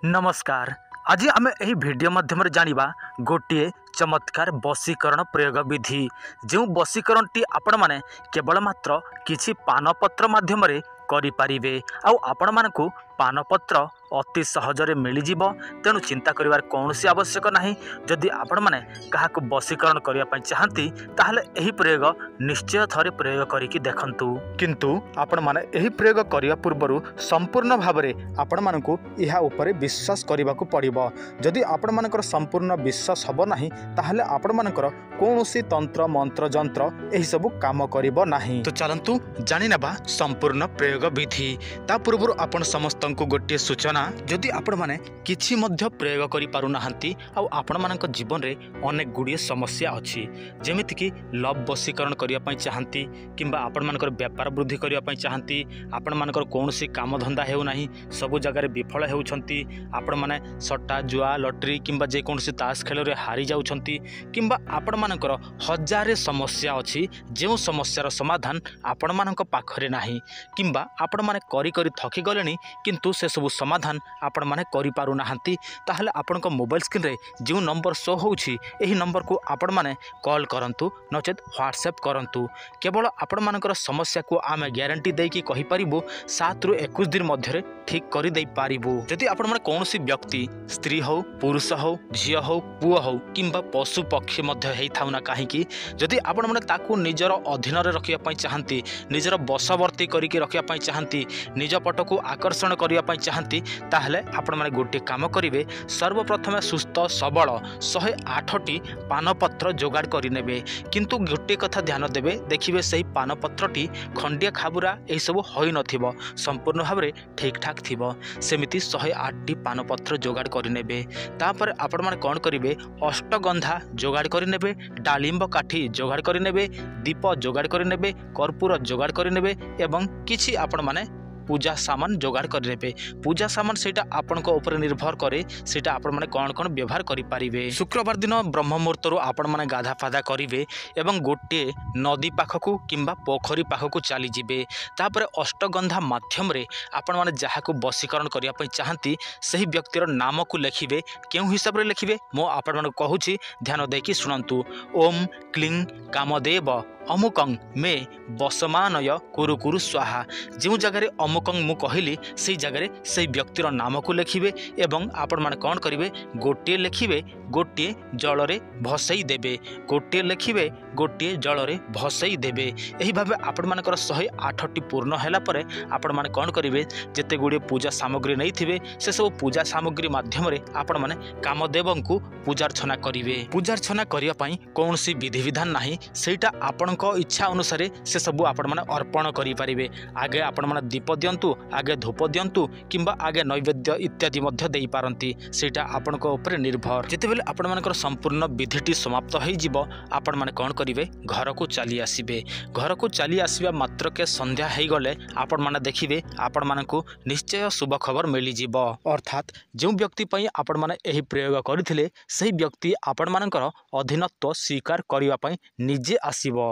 नमस्कार। आज आम यही वीडियो माध्यम जानिबा गोटे चमत्कार वशीकरण प्रयोग विधि। जो वशीकरण टी आपण माने केवल मात्र किछि पानपत्र माध्यम करिपारिबे आउ आपण मानकु पानपत्र अति सहजरे मिलिजिबो। तेणु चिंता करिवार कौनसी आवश्यक नाही। जदि आपण माने काहाकु वशीकरण करिया पई चाहंती ताहले एही प्रयोग निश्चय थरे प्रयोग करिकि देखंतु। किंतु आपण माने एही प्रयोग करिया पूर्वरु संपूर्ण भाबरे आपण मानकु इहा उपरे विश्वास करिबाकु पड़िबो। जदि आपण मानकर संपूर्ण विश्वास हबो नाही ताहले आपण मानकर कौनसी तंत्र मंत्र जंत्र एही सब काम करिबो नाही। तो चलंतु जानि नेबा संपूर्ण प्रयोग विधि। ता पूर्वरु आपण समस्तंकु गोटे सूचना, जदि आपण माने किछि मध्य प्रयोग करि पारु नाहंती आउ आपण मानक जीवन रे अनेक गुडिये समस्या अछि, जेमिति कि लव वशीकरण करिया पई चाहंती किंबा आपण मानकर व्यापार वृद्धि करिया पई चाहंती, आपण मानकर कौनसी काम धंदा हेउ नाही, सब जगह रे विफल हेउछंती, आपण माने सट्टा जुआ लॉटरी किंबा जे कौनसी ताश खेल रे हारि जाउछंती, किंबा आपण मानकर हजारे समस्या अछि जे समस्यार समाधान आपण मानक पाखरे नाही, किंबा आपण माने करी करी थकी गलेनी किंतु से सब समाधान आपण माने करि पारु नाहंती, ताहले आपनक मोबाइल स्क्रीन रे जो नंबर शो होउछि एही नंबर को आपण माने कॉल करंतु नचेत व्हाट्सएप करंतु। केवल आपण मानकर समस्या को आमे ग्यारंटी दे कि कहि परिबो 7 रु 21 दिन मध्य ठीक करि दे पारिबो। जदि आपण माने कोनोसी व्यक्ति स्त्री हो पुरुष हो झियो हो पुओ हो किंबा पशु पक्षी मध्य हेइ थाउना काहे कि जदि आपण माने ताकू निजर अधीन रे रखिया पई चाहंती, निजर बशवर्ती करिकि रखिया पई चाहंती, निज पटको आकर्षण करिया पई चाहंती, ताहले आपण माने गोटे काम करिवे। सर्वप्रथमे सुस्थ सबल 108टी पानपत्र जोगाड़ करि नेबे, किंतु गोटे कथा ध्यान देबे, देखिबे सही पानपत्रटी खंडिया खाबुरा एही सब होई नथिबो, संपूर्ण भाबरे ठीक ठाक थिबो। सेमिति 108टी पानपत्र जोगाड़ करि नेबे। तापर आपण माने कोन करिवे, अष्टगंधा जोगाड़ करि नेबे, डालिंब काठी जोगाड़ करि नेबे, दीप जोगाड़ करि नेबे, कर्पूर जोगाड़ करि नेबे एवं किछि आपण माने पूजा सामान जोगाड़ करेंगे। पूजा सामान सेटा आपण ऊपर निर्भर करे, सेटा आपण माने कौन कौन व्यवहार करि पारिबे। शुक्रवार दिन ब्रह्म मुहूर्त आपण माने गाधा फाधा करिवे एवं गोटे नदी पाखकु किंबा पोखरी पाखकु चली जिबे। तापर अष्टगंधा माध्यम रे आपण माने जहाकु वशीकरण करिया पई चाहंती सही व्यक्तिर नाम को लिखिबे। केउ हिसाब रे लिखिबे मो आपण माने कहूची, ध्यान देकी सुनंतु। ओम क्लीं कामदेव अमुकं मे बसमानय कुरु कुरु स्वाहा। जो जगह अमुकं मु कहली से जगह से व्यक्तिर नाम को लिखिबे एवं आपण माने कौन करिवे, गोटे लिखिबे गोटे जल रे भसई देबे, गोटे लिखिबे गोटे जल रे भसई देबे। एही भाबे आपण मानकर 108टी पूर्ण हैला परे आपण माने कौन करिवे, जेते गुडी पूजा सामग्री नै थिबे से सब पूजा सामग्री माध्यम रे आपण माने कामदेवंकु पूजार्चना करिवे। पूजार्चना करिया पई कोनोसी विधि विधान नाही, सेटा आपण इच्छा अनुसार से सब आपण माने अर्पण करि पारिबे। आगे आपण माने दीप दियंतु, आगे धूप दियंतु किंबा आगे नैवेद्य इत्यादि मध्य देई पारंती, सेटा आपण को ऊपर निर्भर। जेते बेले आपण मानकर संपूर्ण विधिटी समाप्त होई जिवो, आपण माने कोन करिवे, घर को चली आसीबे। घर को चली आसीबा मात्र के संध्या हेई गले आपण माने देखिबे आपण मानकु निश्चय शुभ खबर मिली जिवो। अर्थात जो व्यक्ति पई आपण माने एही प्रयोग करथिले सही व्यक्ति आपण मानकर अधीनत्व स्वीकार करिवा पई निजे आसीबो।